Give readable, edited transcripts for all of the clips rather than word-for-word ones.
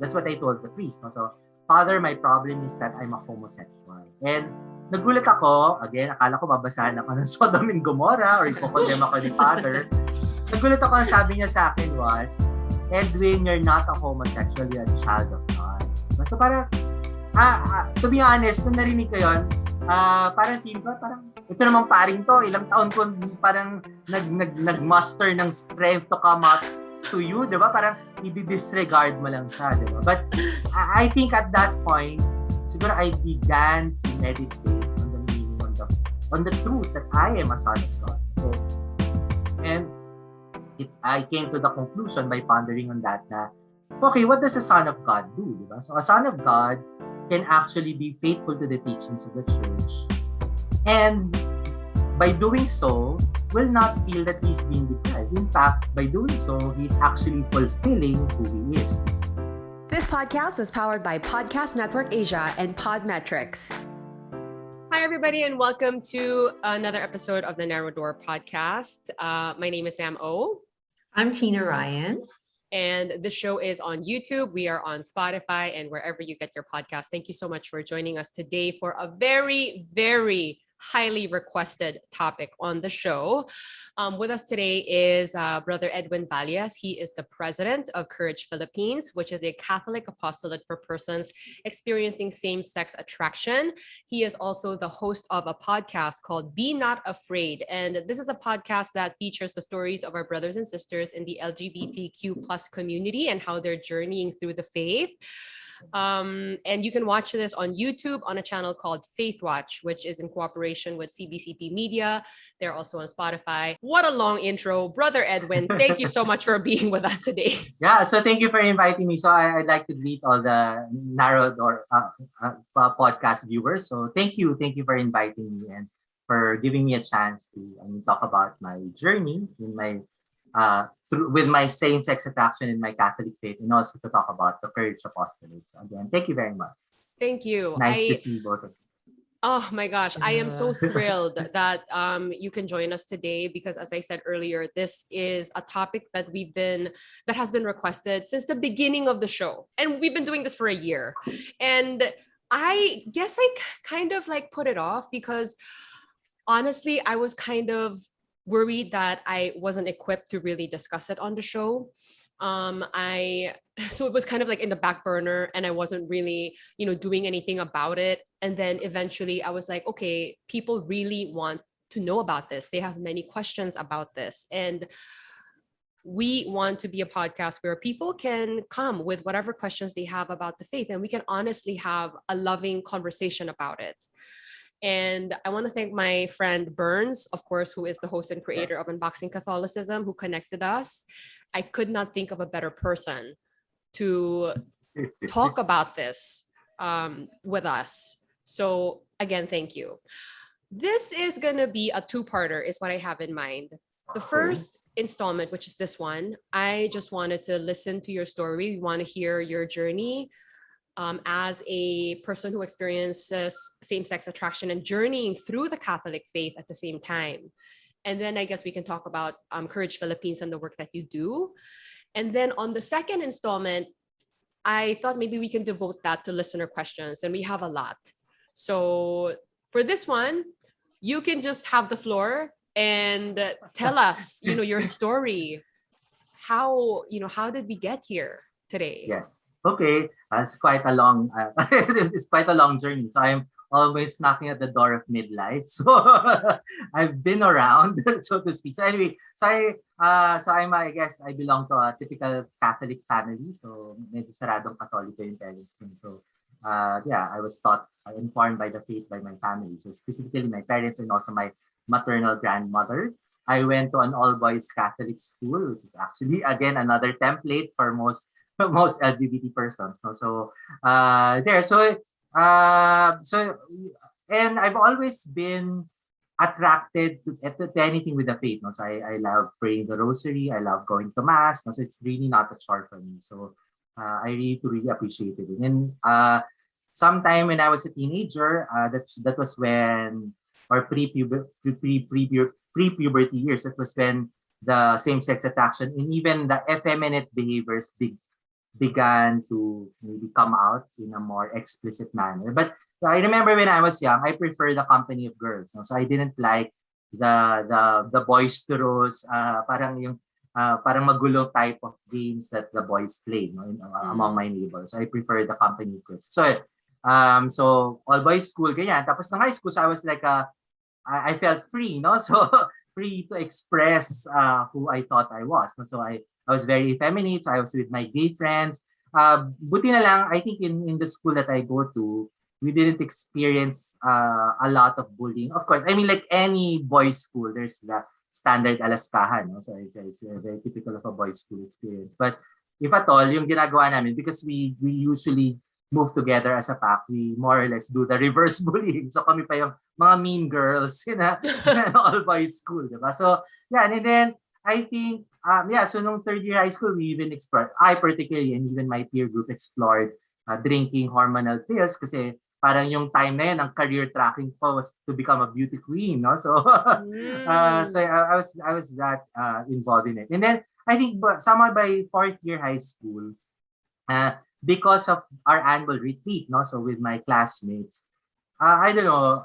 That's what I told the priest. No? So, Father, my problem is that I'm a homosexual. And nagulat ako, again, akala ko babasahan ako ng Sodom and Gomorrah or ipokondem ako ni Father. Nagulat ako, ang sabi niya sa akin was, Edwin, you're not a homosexual, you're a child of God. So parang, to be honest, nung narinig ko yun, parang feel ko, parang, ito namang paring to, ilang taon ko parang nag-muster ng strength to come out to you, di ba? Parang i-disregard mo lang siya, di ba? But I think at that point, siguro I began to meditate on the meaning, on the truth that I am a son of God. So, and I came to the conclusion by pondering on that na, okay, what does a son of God do? Di ba? So a son of God can actually be faithful to the teachings of the church, and by doing so, will not feel that he's being deprived. In fact, by doing so, he's actually fulfilling who he is. This podcast is powered by Podcast Network Asia and Podmetrics. Hi, everybody, and welcome to another episode of the Narrow Door podcast. My name is Sam O. I'm Tina Ryan. And the show is on YouTube. We are on Spotify and wherever you get your podcast. Thank you so much for joining us today for a very, very highly requested topic on the show. With us today is Brother Edwin Valles. He is the president of Courage Philippines, which is a Catholic apostolate for persons experiencing same-sex attraction. He is also the host of a podcast called Be Not Afraid. And this is a podcast that features the stories of our brothers and sisters in the LGBTQ plus community and how they're journeying through the faith. And you can watch this on YouTube on a channel called Faith Watch, which is in cooperation with CBCP Media. They're also on Spotify. What a long intro. Brother Edwin, thank you so much for being with us today. Yeah, so thank you for inviting me. So I'd like to greet all the Narrow Door podcast viewers. So thank you for inviting me and for giving me a chance to talk about my journey in my with my same-sex attraction in my Catholic faith, and also to talk about the Courage Apostolate. So again, thank you very much. Thank you. Nice to see both of you. Oh my gosh, I am so thrilled that you can join us today because, as I said earlier, this is a topic that has been requested since the beginning of the show, and we've been doing this for a year. And I guess I kind of put it off because honestly, I was kind of worried that I wasn't equipped to really discuss it on the show. So it was kind of in the back burner and I wasn't really, doing anything about it. And then eventually I was like, okay, people really want to know about this. They have many questions about this. And we want to be a podcast where people can come with whatever questions they have about the faith and we can honestly have a loving conversation about it. And I want to thank my friend Burns, of course, who is the host and creator of Unboxing Catholicism, who connected us. I could not think of a better person to talk about this with us. So again, thank you. This is going to be a two-parter is what I have in mind. The first installment, which is this one, I just wanted to listen to your story. We want to hear your journey as a person who experiences same-sex attraction and journeying through the Catholic faith at the same time. And then I guess we can talk about Courage Philippines and the work that you do. And then on the second installment, I thought maybe we can devote that to listener questions, and we have a lot. So for this one, you can just have the floor and tell us, your story. How did we get here today? Yes. Okay, it's quite a long journey. So I'm always knocking at the door of midlife. So I've been around, so to speak. So anyway, I guess I belong to a typical Catholic family. So medyo saradong Katoliko yung parents ko. So I was informed by the faith by my family. So specifically my parents and also my maternal grandmother. I went to an all-boys Catholic school, which is actually again another template for most LGBT persons. No? So and I've always been attracted to anything with the faith. No? So I love praying the rosary. I love going to mass. No? So it's really not a chore for me. So I really appreciated it. And sometime when I was a teenager, that was when, or pre-puberty years, that was when the same-sex attraction and even the effeminate behaviors began to maybe come out in a more explicit manner. But I remember when I was young, I preferred the company of girls. No? So I didn't like the boisterous, parang magulo type of games that the boys played, no, among my neighbors. I prefer the company of girls. So all boys school ganyan. Tapos ng high school, so I was like I felt free, no? So free to express who I thought I was. No? So I was very effeminate. So I was with my gay friends. Buti na lang, I think in the school that I go to, we didn't experience a lot of bullying. Of course, I mean, like any boys' school, there's the standard alaskahan. No? So it's very typical of a boys' school experience. But if at all, yung ginagawa namin, because we usually move together as a pack, we more or less do the reverse bullying. So kami pa yung mga mean girls in an all-boys school. Diba? So, yeah, and then I think, so nung third year high school, we even explored, I particularly, and even my peer group explored drinking hormonal pills kasi parang yung time na yun, ang career tracking ko was to become a beauty queen, no? So, so I was that involved in it. And then, I think somewhere by fourth year high school, because of our annual retreat, no? So with my classmates, I don't know,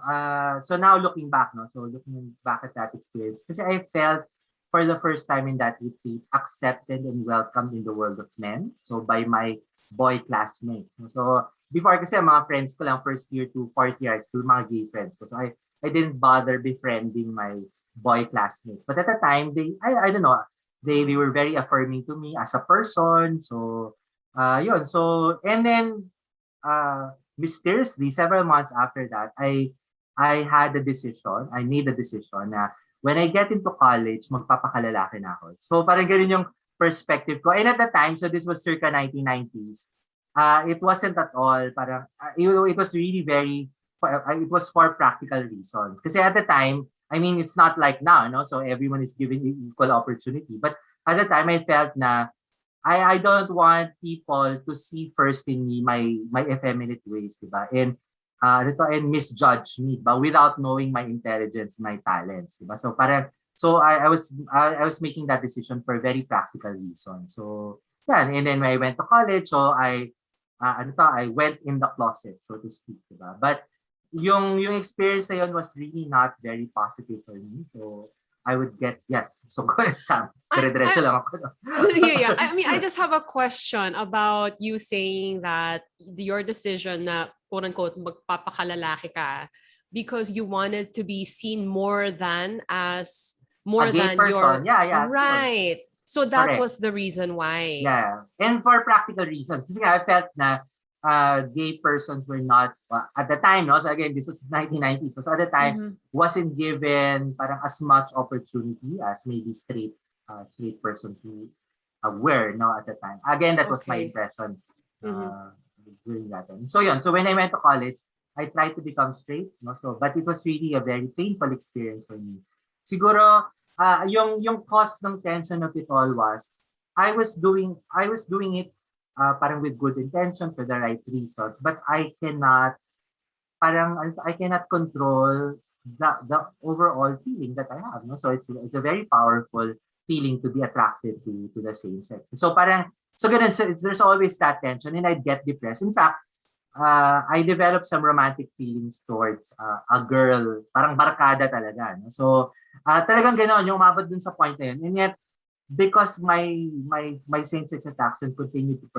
so now looking back at that experience, kasi I felt for the first time in that retreat, accepted and welcomed in the world of men. So by my boy classmates. So before kasi mga friends ko lang first year to fourth year high school, mga gay friends ko. So I didn't bother befriending my boy classmates. But at the time, I don't know, they were very affirming to me as a person. So yun. So, and then, mysteriously, several months after that, I made a decision na when I get into college, magpapakalalaki na ako. So, parang ganun yung perspective ko. And at the time, so this was circa 1990s, it wasn't at all, parang, it was really it was for practical reasons. Kasi at the time, I mean, it's not like now, no? So everyone is given equal opportunity. But at the time, I felt na I don't want people to see first in me my effeminate ways, diba? And misjudge me, but without knowing my intelligence, my talents, diba? So I was making that decision for a very practical reason. So yeah, and then when I went to college, so I went in the closet, so to speak, diba? But yung experience na yun was really not very positive for me. So I would get, yes. So go ahead, Sam. Dire-diretso lang ako. Yeah. I mean, I just have a question about you saying that your decision na quote-unquote magpapakalalaki ka because you wanted to be seen more than person. your Yeah, right. So that correct. was the reason why. Yeah. And for practical reasons. Kasi I felt na gay persons were not at the time, no? So again, this was 1990s. So at the time, wasn't given parang as much opportunity as maybe straight persons who were, no, at the time. Again, that was my impression during that time. So yun. So when I went to college, I tried to become straight, no? So but it was really a very painful experience for me. Siguro yung cause ng tension of it all was I was doing it parang with good intention for the right reasons, but I cannot control the overall feeling that I have, no? So it's a very powerful feeling to be attracted to the same sex. So ganun, so there's always that tension, and I'd get depressed. In fact, I developed some romantic feelings towards a girl, parang barkada talaga, no? So talagang gano'n, yung umabot dun sa point na yun, and yet because my same-sex attraction continued to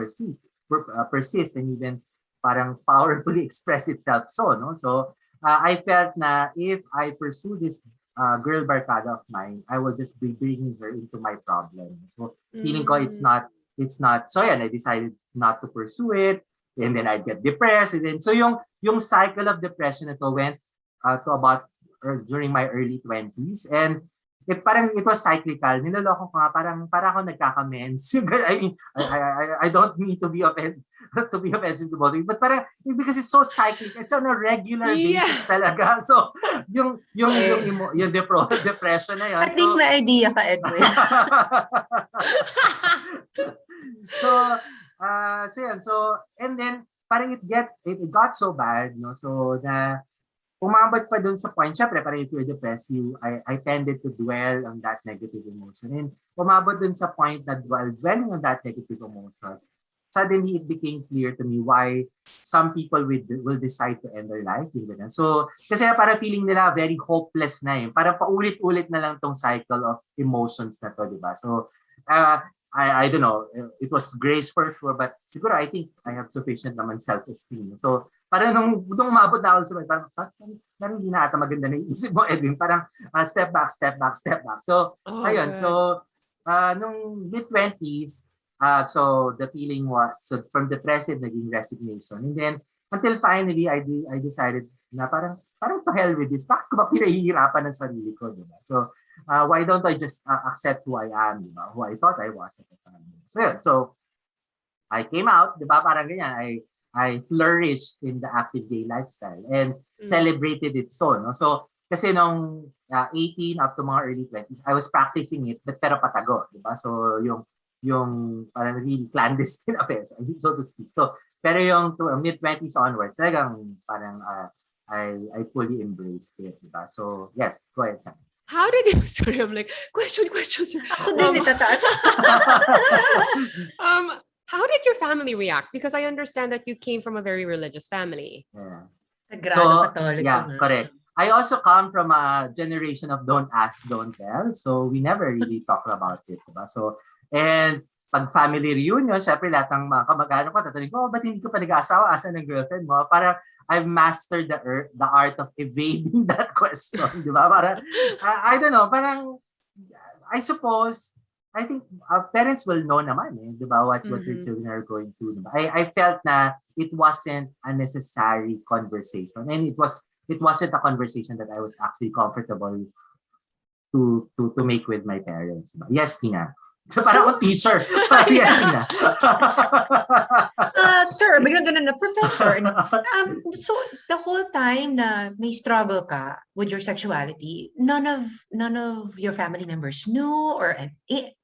persist and even parang powerfully express itself. So, no? So, I felt na if I pursue this girl barkada of mine, I will just be bringing her into my problem. So, feeling ko it's not. So, yeah, I decided not to pursue it, and then I'd get depressed. And then, so yung cycle of depression ito went to about during my early 20s, and it was cyclical. Niloloko ko nga, para ako nagkaka-mens. I don't mean to be offensive to both of you, but parang because it's so cyclical, it's on a regular basis talaga. So yung depression na yun. At least may idea ka, Edwin. So yun. So and then parang it got so bad, no? So na umabot pa dun sa point, syempre, parang if you're depressed, I tended to dwell on that negative emotion. And umabot dun sa point na while dwelling on that negative emotion, suddenly it became clear to me why some people will decide to end their life. Yung ganun. So, kasi parang feeling nila very hopeless na eh. Parang paulit-ulit na lang tong cycle of emotions na to, di ba? So, I don't know, it was grace for sure, but siguro I think I have sufficient naman self-esteem. So, parang nung umabot na ako sa parang hindi na ata maganda na isip mo, Edwin. Parang step back, step back, step back. So, ayun. good. So, nung mid-20s, so the feeling was, so from depressive, naging resignation. And then, until finally, I decided na parang to hell with this. Bakit ko ba pinahihirapan ng sarili ko, diba? So, why don't I just accept who I am, diba? Who I thought I was at the time. So, yun. So, I came out, diba? Parang ganyan. I flourished in the active gay lifestyle and celebrated it so, no? So, kasi nung 18 up to mga early 20s, I was practicing it, but pero patago, diba? So, yung parang really clandestine affairs, so to speak. So, pero yung mid-20s onwards, talagang parang I fully embraced it, diba? So, yes, go ahead, Sam. How did you, sorry, I'm like, question. Ako din itataas. How did your family react? Because I understand that you came from a very religious family. Yeah. Sagrado Katoliko yeah, nga. correct. I also come from a generation of don't ask, don't tell. So, we never really talk about it, diba? So, and pag family reunion, syempre lahat ng mga kamag-anak ko, tatanungin ko, ba't hindi ka pa nag-asawa? Asan ang girlfriend mo? Parang I've mastered the art of evading that question, di ba? Parang, I don't know, parang, I suppose, I think parents will know naman, di ba, what your children are going through. Diba? I felt na it wasn't a necessary conversation, and it wasn't a conversation that I was actually comfortable to make with my parents. Diba? Yes, Tina. So, parang akong teacher. Yes, Tina. Sir, biglang ganun na, professor. So, the whole time na may struggle ka with your sexuality, none of your family members knew or an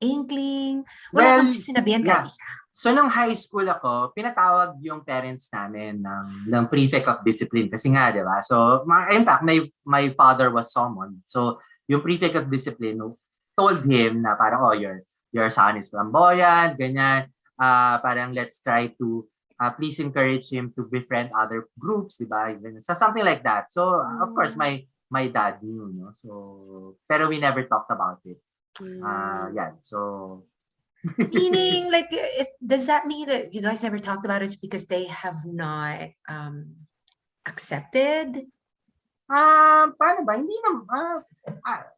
inkling? Wala kang sinabihan kahit isa? So, nung high school ako, pinatawag yung parents namin ng prefect of discipline. Kasi nga, di ba? So, in fact, my father was summoned. So, yung prefect of discipline told him na parang, your son is flamboyant, ganyan. Parang let's try to please encourage him to befriend other groups, di ba? So something like that. So of course my dad knew, no? So pero we never talked about it. Yeah. So meaning, like, does that mean that you guys never talked about it because they have not accepted? Paano ba? Hindi naman.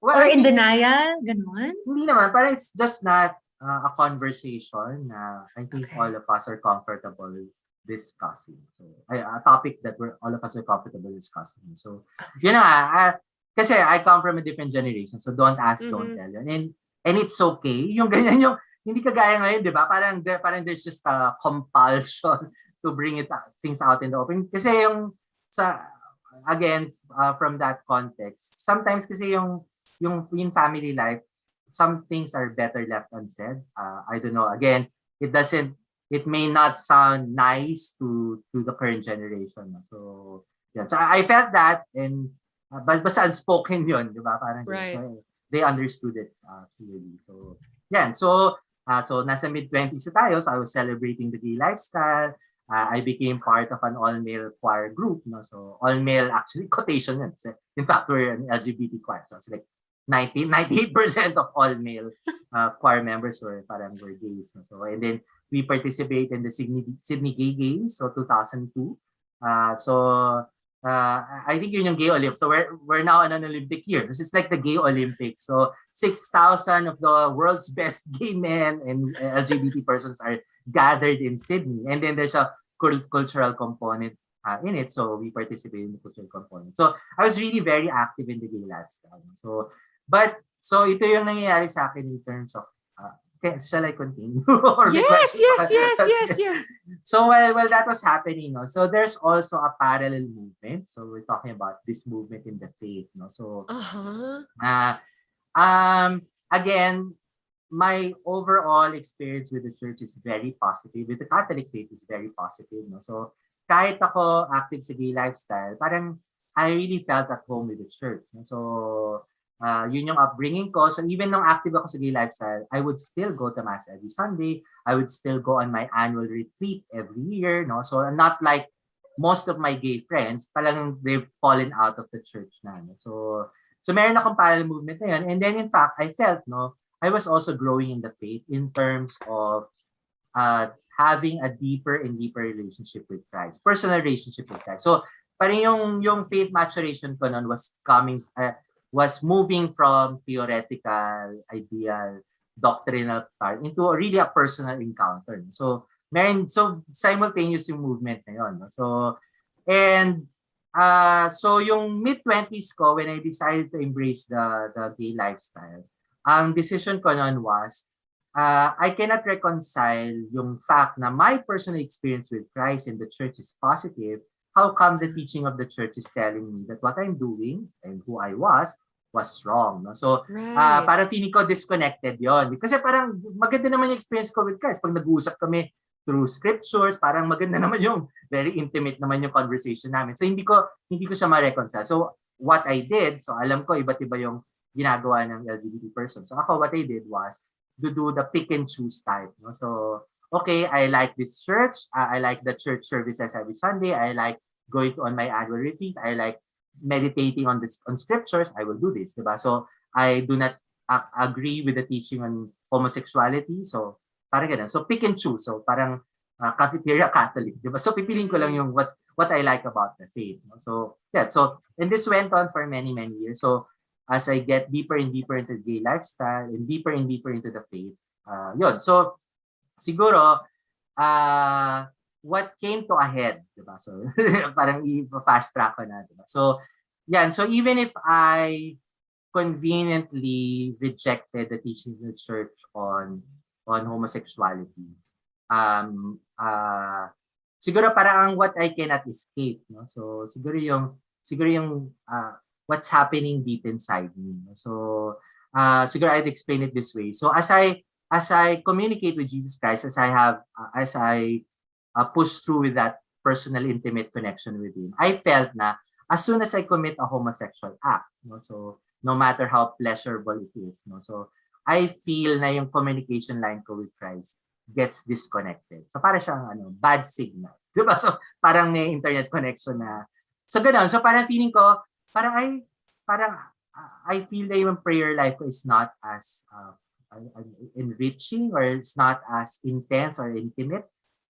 Or in denial? Ganun? Hindi naman. Parang it's just not a conversation na I think all of us are comfortable discussing. So, a topic that all of us are comfortable discussing. So, yun na. Kasi I come from a different generation. So, don't ask, don't tell. And it's okay. Yung ganyan, yung hindi kagaya ngayon, di ba? Parang there's just a compulsion to bring things out in the open. Kasi again, from that context, sometimes kasi yung in family life, some things are better left unsaid. I don't know. Again, it may not sound nice to the current generation. So, yeah. So I felt that, and basta unspoken yun, di ba? Parang right. So, they understood it clearly. So, yeah. So nasa mid-20s na tayo, so I was celebrating the gay lifestyle. I became part of an all-male choir group. No? So all-male, actually, quotation yun. So, in fact, we're an LGBT choir. So it's like 98% of all-male choir members were gays. No? So, and then we participate in the Sydney Gay Games, so 2002. I think yun yung Gay Olympics. So we're now in an Olympic year. This is like the Gay Olympics. So 6,000 of the world's best gay men and LGBT persons are gathered in Sydney. And then there's a cultural component in it. So we participate in the cultural component. So I was really very active in the gay lifestyle. So ito yung nangyayari sa akin in terms of shall I continue? Yes. So while that was happening, no, so there's also a parallel movement. So we're talking about this movement in the faith, no. So again, my overall experience with the church is very positive. With the Catholic faith is very positive, no. So kahit ako active sa gay lifestyle, parang I really felt at home with the church. No? So Yun yung upbringing ko. So even nung active ako sa gay lifestyle, I would still go to mass every Sunday. I would still go on my annual retreat every year. No? So not like most of my gay friends, talagang they've fallen out of the church na. No? So meron akong parallel movement na yun. And then in fact, I felt, I was also growing in the faith in terms of having a deeper and deeper relationship with Christ, personal relationship with Christ. So parang yung faith maturation ko noon was moving from theoretical, ideal, doctrinal part into really a personal encounter. So simultaneous yung movement na yun. No? So yung mid-20s ko, when I decided to embrace the gay lifestyle, ang decision ko noon was, I cannot reconcile yung fact na my personal experience with Christ and the church is positive. How come the teaching of the church is telling me that what I'm doing and who I was wrong? No? So, Right. parang feeling ko disconnected yon. Kasi parang maganda naman yung experience ko with Christ. Pag nag-uusap kami through scriptures, parang maganda naman yung very intimate naman yung conversation namin. So, hindi ko siya ma-reconcile. So, what I did, so alam ko iba't iba yung ginagawa ng LGBT person. So, ako, what I did was to do the pick and choose type. No? So, okay, I like this church. I like the church services every Sunday. I like going on my annual retreat. I like meditating on scriptures. I will do this, diba? So I do not agree with the teaching on homosexuality. So parang ganun. So pick and choose. So parang cafeteria Catholic, diba? So pipiliin ko lang yung what I like about the faith. No? So yeah. So and this went on for many years. So as I get deeper and deeper into the gay lifestyle and deeper into the faith, yun. So siguro what came to a head, diba? So parang i-fast track ko na, diba? So yan, so even if I conveniently rejected the teachings of the church on homosexuality, siguro parang what I cannot escape, no? So siguro yung what's happening deep inside me. No? So siguro I'd explain it this way. So as I communicate with Jesus Christ, as I push through with that personal, intimate connection with Him, I felt na as soon as I commit a homosexual act, so no matter how pleasurable it is, so I feel na yung communication line ko with Christ gets disconnected. So parang siyang bad signal. Diba? So parang may internet connection na. So ganoon. So parang feeling ko, parang I feel na yung prayer life ko is not as enriching or it's not as intense or intimate.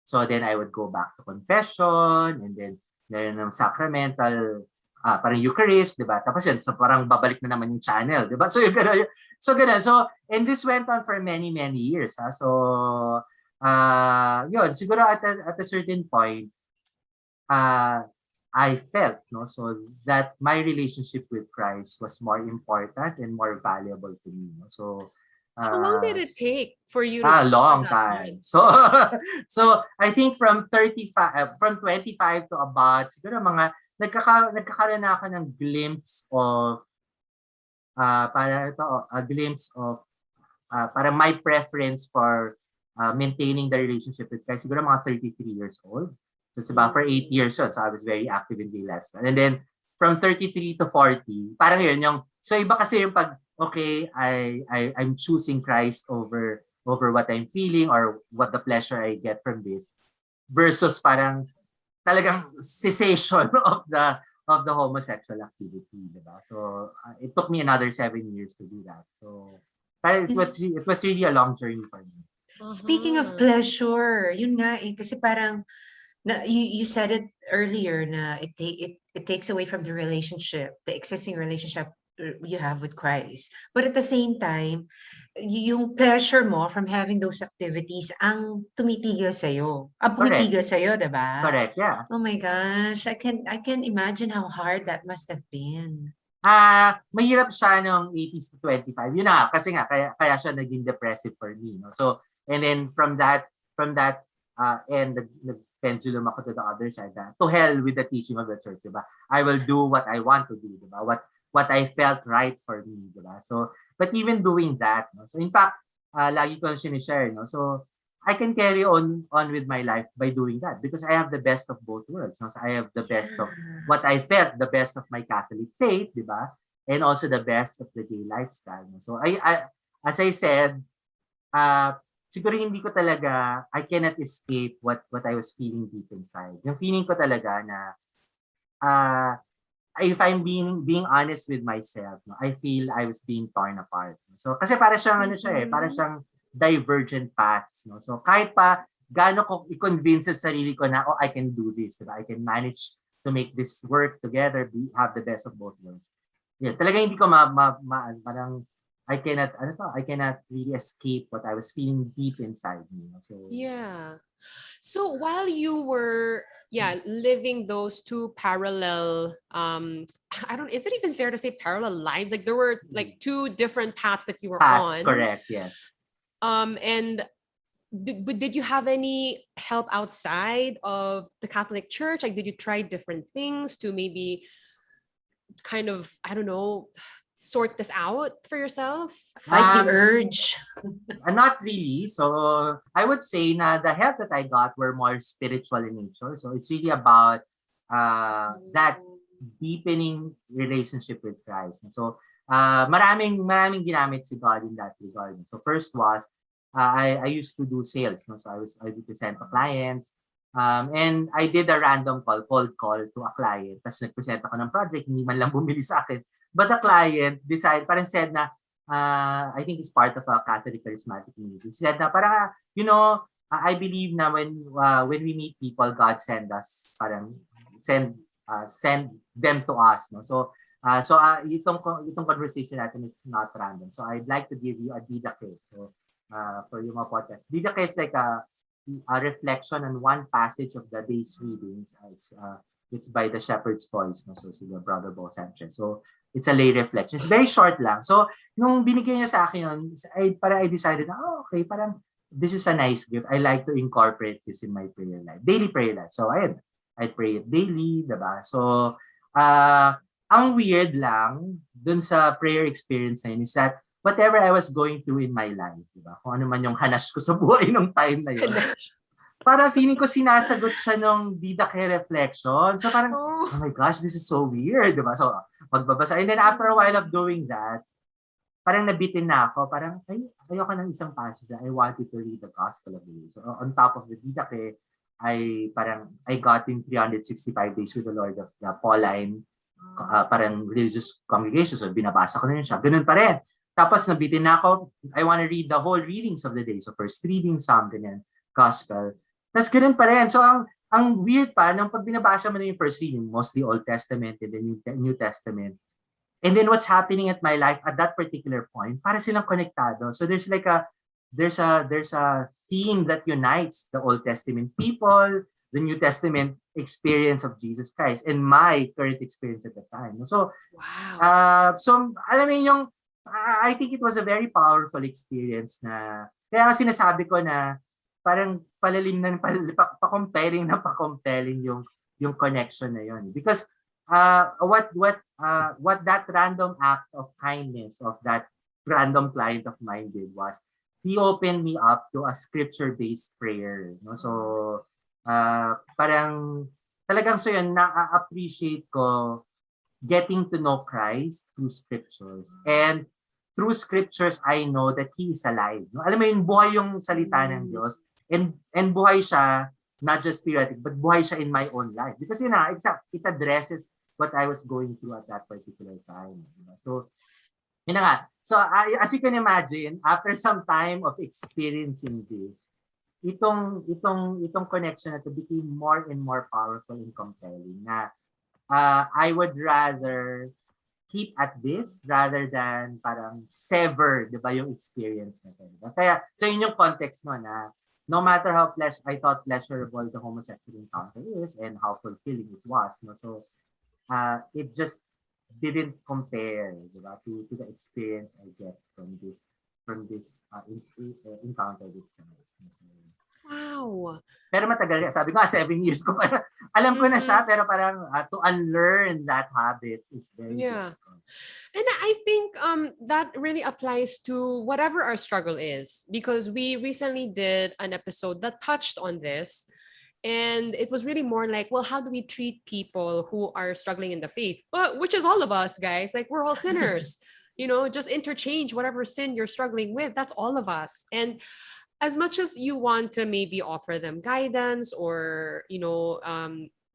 So then I would go back to confession and then meron ng sacramental, parang Eucharist, di ba? Tapos yun, so parang babalik na naman yung channel, di ba? So yung gano'n. So, and this went on for many years. Ha? So, yun, siguro at a certain point, I felt, so that my relationship with Christ was more important and more valuable to me. No? So, how long did it take for you to long time. So I think from 25 to about siguro mga nagkakaroon na ako ng glimpse of para my preference for maintaining the relationship with Christ, siguro mga 33 years old. So it's about for 8 years old. So I was very active in gay lifestyle. And then from 33 to 40, parang yun yung, so iba kasi yung pag, okay, I'm choosing Christ over what I'm feeling or what the pleasure I get from this, versus parang talagang cessation of the homosexual activity, diba? So it took me another 7 years to do that. So it was really a long journey for me. Speaking of pleasure, yun nga kasi parang you said it earlier na it takes away from the relationship, the existing relationship you have with Christ. But at the same time, yung pleasure mo from having those activities ang tumitigil sa'yo. Ang pumitigil sa'yo, diba? Correct, yeah. Oh my gosh, I can imagine how hard that must have been. Mahirap siya nung 80s to 25. Yun na, kasi nga, kaya siya naging depressive for me. No? So, and then from that end, pendulum ako to the other side. To hell with the teaching of the church, diba? I will do what I want to do, diba? What I felt right for me, diba? So, but even doing that, no? So in fact, lagi ko sinishare, no? So I can carry on with my life by doing that because I have the best of both worlds. No? So I have the best of what I felt, the best of my Catholic faith, diba? and also the best of the gay lifestyle. So as I said, siguro hindi ko talaga, I cannot escape what I was feeling deep inside. Yung feeling ko talaga na, if I'm being honest with myself, no, I feel I was being torn apart. So kasi para siyang ano siya para siyang divergent paths, no. So kahit pa gaano ko i-convince sa sarili ko na I can do this, diba? I can manage to make this work together, have the best of both worlds. Yeah, talaga hindi ko parang I cannot really escape what I was feeling deep inside me. So Yeah. So while you were living those two parallel is it even fair to say parallel lives? Like there were like two different paths that you were paths, on. correct, yes. And did you have any help outside of the Catholic Church? Like did you try different things to maybe kind of, I don't know, sort this out for yourself? Fight the urge. Not really. So I would say na the help that I got were more spiritual in nature. So it's really about that deepening relationship with Christ. So maraming ginamit si God in that regard. So first was I used to do sales. No? So I would present to clients. And I did a random cold call to a client. Tapos nag-present ako ng project, hindi man lang bumili sa akin. But the client parang said na, I think it's part of a Catholic charismatic community. He said na parang, I believe na when we meet people, God send them to us. No? So itong conversation natin is not random. So I'd like to give you a Dida case. So for yung mga podcast. Dida case like a reflection on one passage of the day's readings. It's by the Shepherd's Voice. No? So si Brother Bo Sanchez. So it's a lay reflection. It's very short lang. So, nung binigay niya sa akin yun, I decided na, okay, parang this is a nice gift. I like to incorporate this in my prayer life. Daily prayer life. So, I pray it daily, diba? So, ang weird lang dun sa prayer experience na yun is that whatever I was going through in my life, diba? Kung ano man yung hanas ko sa buhay nung time na yun. Parang feeling ko sinasagot siya nung Didake reflection. So parang, oh my gosh, this is so weird, diba? So, magbabasa. And then after a while of doing that, parang nabitin na ako. Parang, ayoko ng isang passage. I wanted to read the Gospel of the Day. So on top of the Didake, I got in 365 Days with the Lord of the Pauline, parang religious congregation. So binabasa ko na yun siya. Ganun pa rin. Tapos nabitin na ako. I want to read the whole readings of the day. So first reading, Psalm, ganyan, Gospel. Tapos ganun pa rin. So ang weird pa, nung pag binabasa mo na yung first reading, mostly Old Testament and then New Testament, and then what's happening at my life at that particular point, para silang konektado. So there's like there's a theme that unites the Old Testament people, the New Testament experience of Jesus Christ, and my current experience at the time. So, wow. So alam mo yung, I think it was a very powerful experience na, kaya sinasabi ko na, parang palalim na pa-compelling yung connection na yun. Because what that random act of kindness of that random client of mine did was he opened me up to a scripture-based prayer. No? So parang talagang so yun, na-appreciate ko getting to know Christ through scriptures. And through scriptures, I know that He is alive. No? Alam mo yun, buhay yung salita ng Diyos. And buhay siya, not just theoretic, but buhay siya in my own life. Because it addresses what I was going through at that particular time. So, yun na nga. So, as you can imagine, after some time of experiencing this, itong connection na to became more and more powerful and compelling na I would rather keep at this rather than parang sever, di ba, yung experience na ito. Kaya, so yun yung context mo na no matter how I thought pleasurable the homosexual encounter is and how fulfilling it was, no? So it just didn't compare, diba, to the experience I get from this encounter with Christ. Wow. Pero matagal, sabi ko 7 years ko pa. Alam ko na siya, pero parang to unlearn that habit is very difficult. And I think that really applies to whatever our struggle is, because we recently did an episode that touched on this. And it was really more like, well, how do we treat people who are struggling in the faith? Well, which is all of us, guys. Like, we're all sinners. Just interchange whatever sin you're struggling with. That's all of us. And as much as you want to maybe offer them guidance or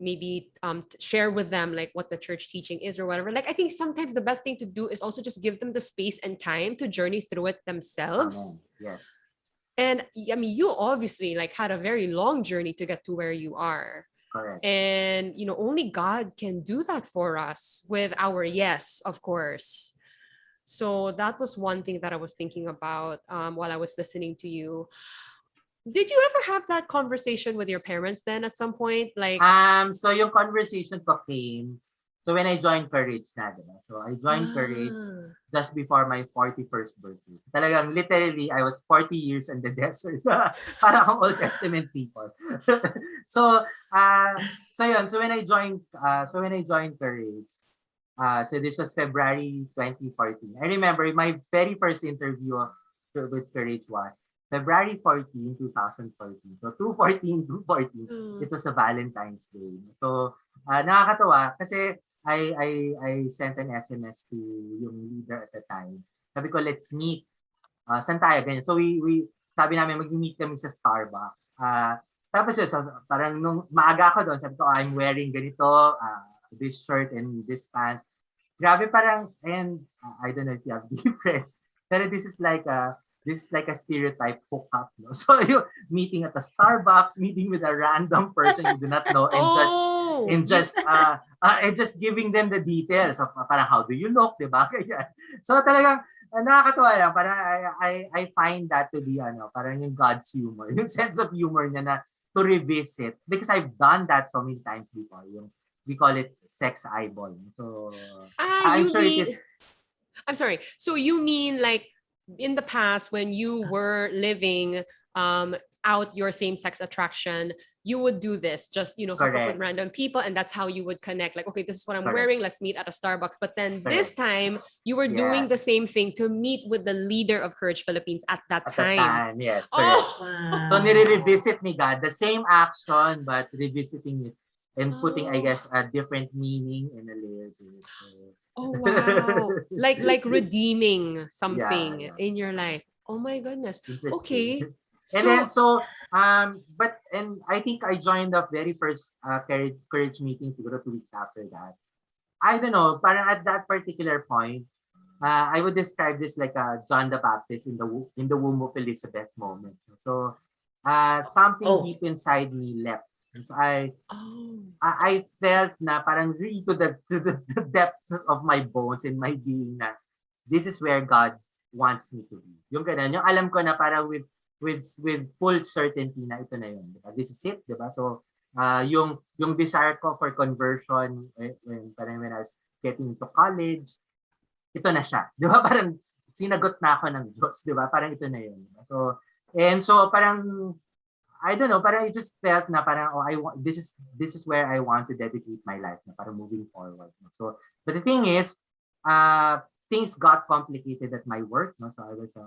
maybe share with them like what the church teaching is or whatever, like I think sometimes the best thing to do is also just give them the space and time to journey through it themselves. Amen. Yes. And I mean, you obviously like had a very long journey to get to where you are. Correct. And only God can do that for us with our yes, of course. So that was one thing that I was thinking about while I was listening to you. Did you ever have that conversation with your parents then at some point? Like, So yung conversation ko came, so when I joined Courage na, diba? So I joined Courage just before my 41st birthday. Talagang literally, I was 40 years in the desert. Para akong Old Testament people. So, yun. So when I joined Courage, so this was February 2014. I remember my very first interview with Courage was February 14, 2014. So 2/14, it was a Valentine's Day. So nakakatawa kasi I sent an SMS to yung leader at the time. Sabi ko, let's meet. Saan tayo? Ganyan. So we sabi namin mag-meet kami sa Starbucks. Tapos yun, so, parang nung maaga ako doon, sabi ko, I'm wearing ganito, this shirt and this pants. Grabe parang, and I don't know if you have difference, pero this is like a stereotype hookup, no? So you meeting at a Starbucks, meeting with a random person you do not know, and just giving them the details of parang how do you look, diba? So talagang nakakatuwa lang, parang I find that to be parang yung God's humor, yung sense of humor niya na to revisit, because I've done that so many times before. We call it sex eyeball. So I'm sure it is. I'm sorry. So you mean like in the past when you were living out your same-sex attraction, you would do this, just hook up with random people, and that's how you would connect. Like, okay, this is what I'm wearing. Let's meet at a Starbucks. But then this time, you were doing the same thing to meet with the leader of Courage Philippines at that time. Yes, correct. So nire-revisit ni God the same action, but revisiting it and putting, I guess, a different meaning and a layer to it. So, oh wow! like redeeming something in your life. Oh my goodness. Okay. And then and I think I joined the very first Courage meeting siguro 2 weeks after that. I don't know, parang at that particular point, I would describe this like a John the Baptist in the womb of Elizabeth moment. So something deep inside me left. And so I felt na parang really to the depth of my bones and my being na this is where God wants me to be. Yung ganun, yung alam ko na parang with full certainty na ito na yun. Diba? This is it, diba? So yung desire ko for conversion when I was getting into college, ito na siya. Diba? Parang sinagot na ako ng Diyos, diba? Parang ito na yun. Diba? So parang I don't know, parang I just felt na parang this is where I want to dedicate my life na parang moving forward. So but the thing is, things got complicated at my work, no? So I was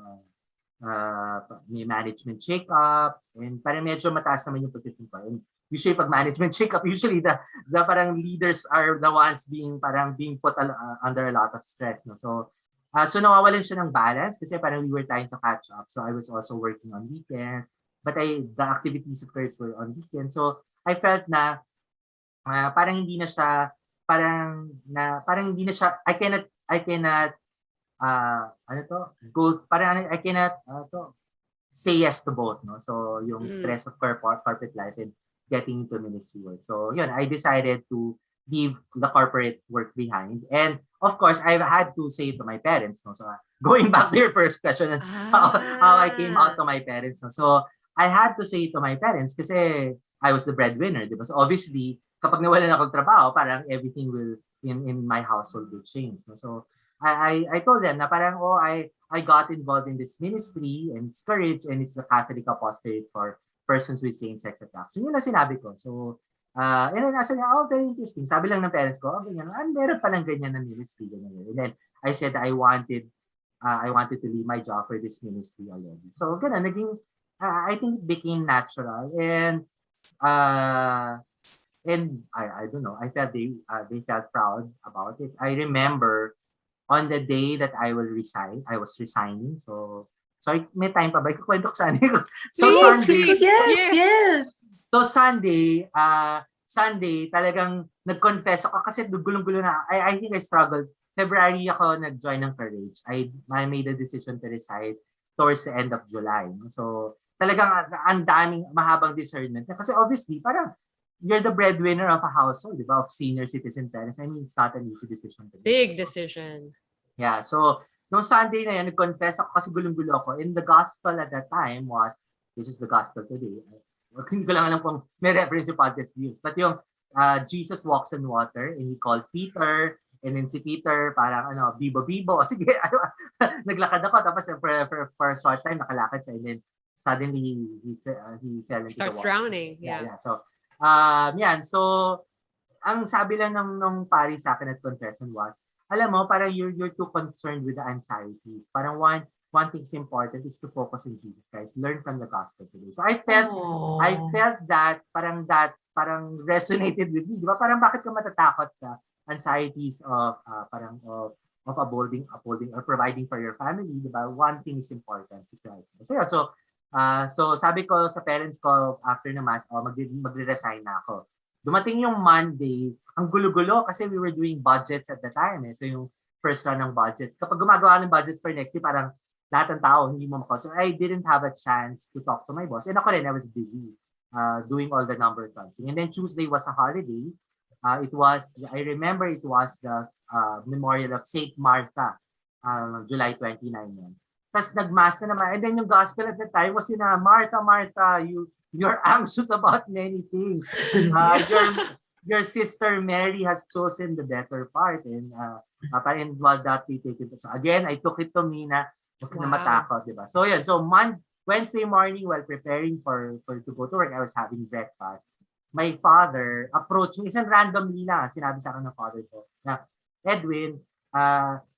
may management shake-up and parang medyo mataas naman yung position ko. And usually pag management shake-up, usually the parang leaders are the ones being put under a lot of stress, no? So nawawalan siya ng balance kasi parang we were trying to catch up. So I was also working on weekends, but the activities of Courage were on weekends. So I felt na parang hindi na siya I cannot I cannot say yes to both, no? So yung stress of corporate life and getting into ministry work. So yun, I decided to leave the corporate work behind. And of course, I've had to say to my parents, no? So going back to your first question, how I came out to my parents, no? So I had to say to my parents kasi I was the breadwinner, di ba? So obviously, kapag nawalan ako ng trabaho, parang everything will in my household will change, no? So I told them na parang I got involved in this ministry and it's Courage and it's a Catholic apostolate for persons with same-sex attraction. Yun ang sinabi ko. So and then I said, very interesting. Sabi lang ng parents ko, ganyan, meron palang ganyan na ministry. Ganyan. And then I said I wanted to leave my job for this ministry already. So ganun, naging I think it became natural. And And I don't know, I felt they felt proud about it. I remember on the day that I was resigning. So, sorry, may time pa ba? Ikukwento ko sana. So, Please, Sunday, please. Yes. so Sunday, talagang nag-confess ako kasi gulong-gulo na. I think I struggled. February ako nag-join ng Courage. I made a decision to resign towards the end of July. So, talagang ang daming mahabang discernment. Kasi obviously, parang you're the breadwinner of a household, di ba? Of senior citizen parents. I mean, it's not an easy decision to make. Big decision. Yeah, so nung Sunday na yan, nag-confess ako kasi gulong-gulo ako. And the gospel at that time was, which is the gospel today. Hindi ko lang alam kung may reference yung podcast views. But yung Jesus walks on water and he called Peter. And then si Peter parang bibo-bibo. Sige, naglakad ako. Tapos for a short time, nakalakad siya. And then suddenly he fell into Starts the water. drowning. Yeah. So, yan. So, ang sabi lang nung pari sa akin at confession was, alam mo, parang you're too concerned with the anxieties. Parang one thing's important is to focus on Jesus Christ. Learn from the gospel today. So I felt that parang resonated with me. Di ba? Parang bakit ka matatakot sa anxieties of upholding or providing for your family, di ba? One thing is important, si Christ. So sabi ko sa parents ko after na mass, magre-resign na ako. Dumating yung Monday, ang gulo-gulo kasi we were doing budgets at the time. So yung first run ng budgets. Kapag gumagawa ng budgets for next year, parang lahat ng tao hindi mo makaw. So I didn't have a chance to talk to my boss. And ako rin, I was busy doing all the number crunching. And then Tuesday was a holiday. I remember it was the memorial of Saint Martha, July 29 yan. Tapos nag-mass na naman. And then yung gospel at the time was Martha, Martha, you're anxious about many things. Your sister Mary has chosen the better part. And while that we take it. So again, I took it to me na huwag na matakot, di ba? So yun. So Wednesday morning while preparing to go to work, I was having breakfast. My father approached me, isang randomly lang, sinabi sa akin ng father ko, na, Edwin,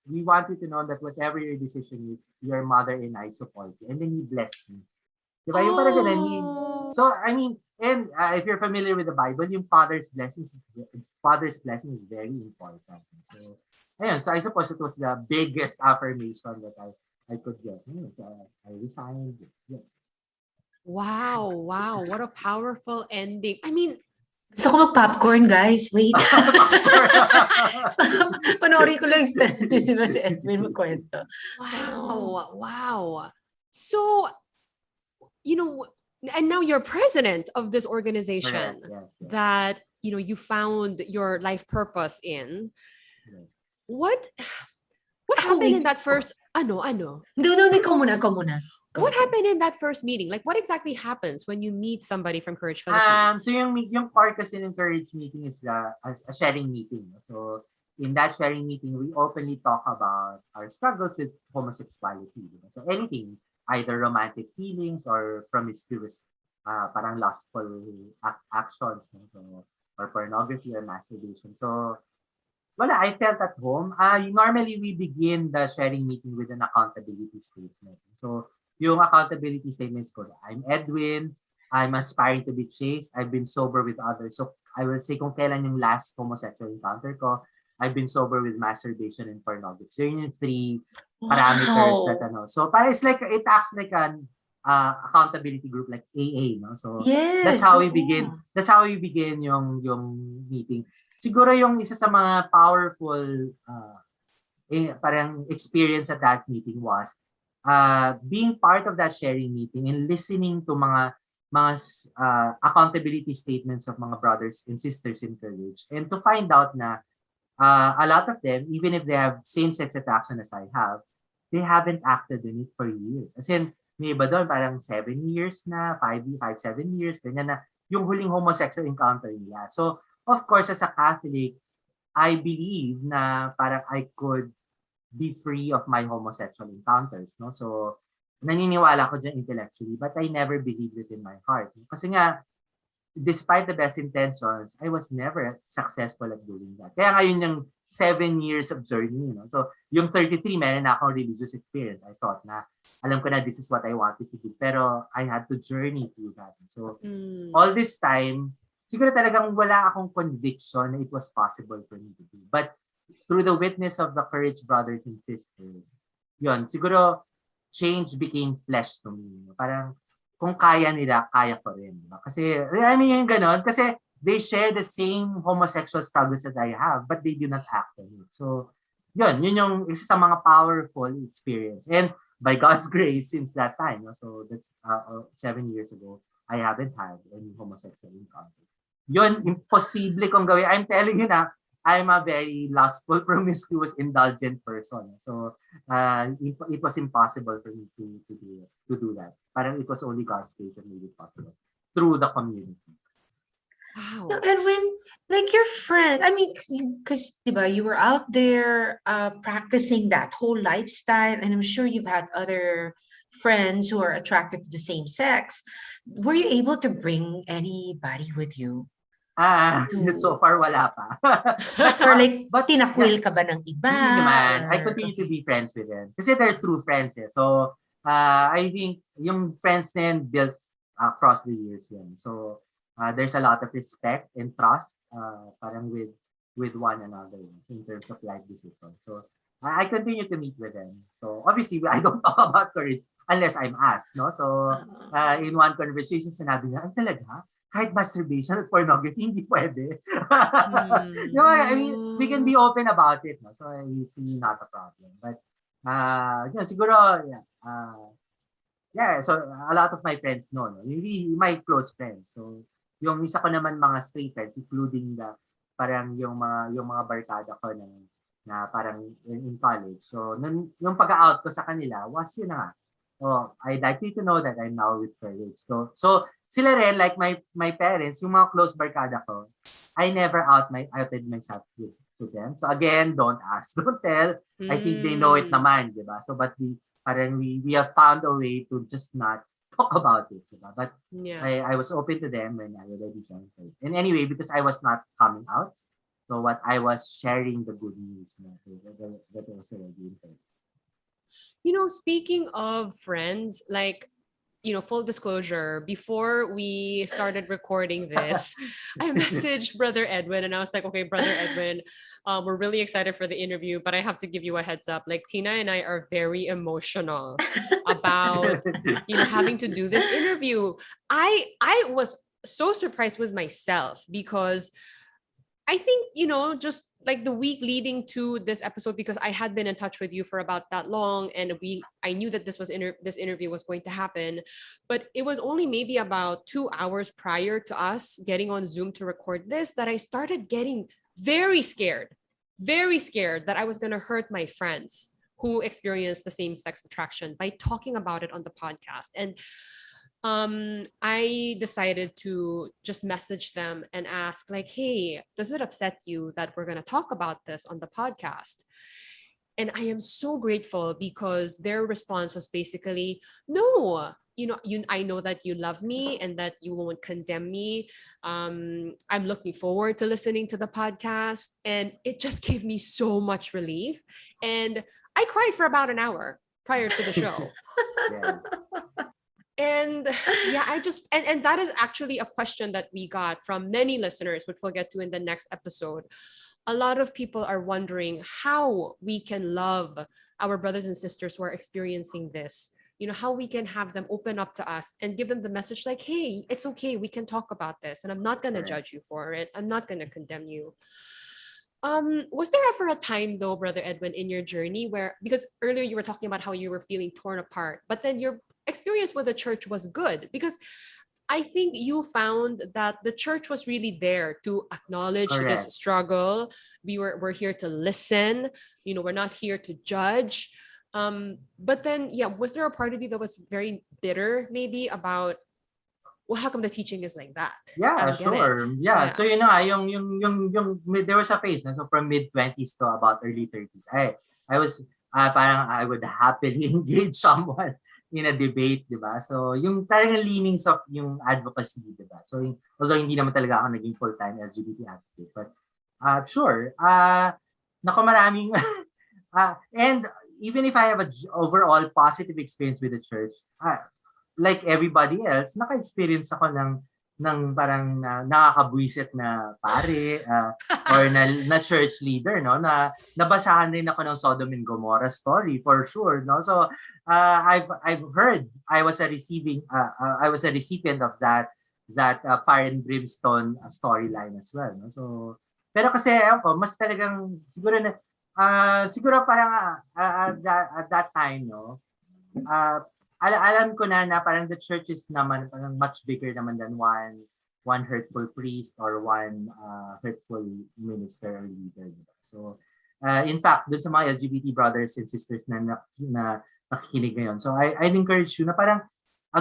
we want you to know that whatever your decision is, your mother and I support you. And then he blessed me. Diba? Yung parang ganun. So, I mean, and if you're familiar with the Bible, yung father's blessing is very important. So, ayun, so I suppose it was the biggest affirmation that I could get. So I resigned. Yeah. Wow. What a powerful ending. I mean, Gusto ko mag-popcorn, guys. Wait. Panoorin ko lang si Edwin magkwento. Wow. So, and now you're president of this organization Yes. that, you found your life purpose in. Yes. What happened in that first, ano? Hindi, ikaw muna. What happened in that first meeting? Like, what exactly happens when you meet somebody from Courage Philippines? So yung core kasi ng Courage meeting is a sharing meeting. So in that sharing meeting, we openly talk about our struggles with homosexuality. So anything, either romantic feelings or promiscuous, parang lustful actions, or pornography or masturbation. So I felt at home. Normally we begin the sharing meeting with an accountability statement. So yung accountability statements ko, I'm Edwin, I'm aspiring to be chaste, I've been sober with others. So I will say kung kailan yung last homosexual encounter ko, I've been sober with masturbation and pornography. So yun yung 3 parameters that So it's like, it acts like an accountability group like AA, no? So yes, that's how we begin. That's how we begin yung meeting. Siguro yung isa sa mga powerful parang experience at that meeting was being part of that sharing meeting and listening to mga accountability statements of mga brothers and sisters in Courage, and to find out na a lot of them, even if they have same-sex attraction as I have, they haven't acted in it for years. As in, may iba doon parang 7 years na, 7 years, ganyan na yung huling homosexual encounter nila. So, of course, as a Catholic, I believe na parang I could be free of my homosexual encounters, no? So, naniniwala ko dyan intellectually, but I never believed it in my heart. Kasi nga, despite the best intentions, I was never successful at doing that. Kaya ngayon 7 years of journey, So, yung 33, meron na akong religious experience. I thought na, alam ko na this is what I wanted to do. Pero I had to journey through that. So, all this time, siguro talagang wala akong conviction na it was possible for me to do. But through the witness of the Courage brothers and sisters, yun, siguro change became flesh to me. Parang kung kaya nila, kaya ko rin. Diba? Kasi, I mean, yung ganon. Kasi they share the same homosexual struggles that I have, but they do not act on it. So, yun yung isa sa mga powerful experience. And by God's grace, since that time, so that's 7 years ago, I haven't had any homosexual encounter. Yun, imposible kong gawin. I'm telling you na, I'm a very lustful, promiscuous, indulgent person. So, it was impossible for me to do that. Parang it was only God's grace that made it possible through the community. Wow. No, and when, like your friend, I mean, because you were out there practicing that whole lifestyle, and I'm sure you've had other friends who are attracted to the same sex. Were you able to bring anybody with you? So far wala pa. Or like, tinakwil ka ba ng iba? Hindi naman. I Or- continue to be friends with them. Kasi they're true friends. So, I think yung friends na yan built across the years yan. So, there's a lot of respect and trust parang with one another in terms of life decisions. So, I continue to meet with them. So, obviously, I don't talk about courage unless I'm asked, no? So, in one conversation, sinabi niya, ay talaga? Kahit masturbation at pornography, hindi pwede. I mean, we can be open about it, no? So, it's really not a problem. But, siguro, so a lot of my friends know, no? Really, my close friends. So, yung isa ko naman mga straight friends, including parang yung mga barkada ko na parang in college. So, yung pag-out ko sa kanila was yun na nga. Oh, I'd like you to know that I'm now with Courage. So sila rin, like my parents, yung mga close barkada ko, I never outed myself to them. So again, don't ask, don't tell. I think they know it naman, di ba? So but we have found a way to just not talk about it, di ba? But I was open to them when I already joined Courage. And anyway, because I was not coming out, so what I was sharing the good news that was already in Courage. Speaking of friends, like, full disclosure, before we started recording this, I messaged Brother Edwin and I was like, okay, Brother Edwin, we're really excited for the interview, but I have to give you a heads up. Like, Tina and I are very emotional about, having to do this interview. I was so surprised with myself because I think, just like the week leading to this episode, because I had been in touch with you for about that long, and I knew that this interview was going to happen, but it was only maybe about 2 hours prior to us getting on Zoom to record this that I started getting very scared that I was going to hurt my friends who experience the same sex attraction by talking about it on the podcast. And I decided to just message them and ask, like, hey, does it upset you that we're going to talk about this on the podcast? And I am so grateful because their response was basically, no, I know that you love me and that you won't condemn me. I'm looking forward to listening to the podcast. And it just gave me so much relief. And I cried for about an hour prior to the show. Yeah. And and that is actually a question that we got from many listeners, which we'll get to in the next episode. A lot of people are wondering how we can love our brothers and sisters who are experiencing this, how we can have them open up to us and give them the message like, hey, it's okay, we can talk about this, and I'm not going to judge you for it. I'm not going to condemn you. Was there ever a time though, Brother Edwin, in your journey where, because earlier you were talking about how you were feeling torn apart, but then your experience with the church was good, because I think you found that the church was really there to acknowledge this struggle. We're here to listen. We're not here to judge. But then, was there a part of you that was very bitter, maybe about, well, how come the teaching is like that? Yeah, sure. Yeah. So yung there was a phase, so from mid-20s to about early 30s. I was parang I would happily engage someone in a debate, di ba? So yung talagang leanings of yung advocacy, di ba? So although hindi naman talaga ako naging full-time LGBT advocate, but sure. Naku, maraming, and even if I have a overall positive experience with the church, like everybody else, naka-experience ako ng parang nakakabwisit na pare or na church leader, no, na nabasahan rin ako ng Sodom and Gomorrah story for sure, no. So I've heard, I was a recipient of that fire and brimstone storyline as well, no. So pero kasi ako mas talagang siguro parang at that time, no, alam ko na parang the church is naman parang much bigger naman than one hurtful priest or one hurtful minister or leader. Diba? So in fact, dun sa mga LGBT brothers and sisters na nakikinig ngayon, so I'd encourage you na parang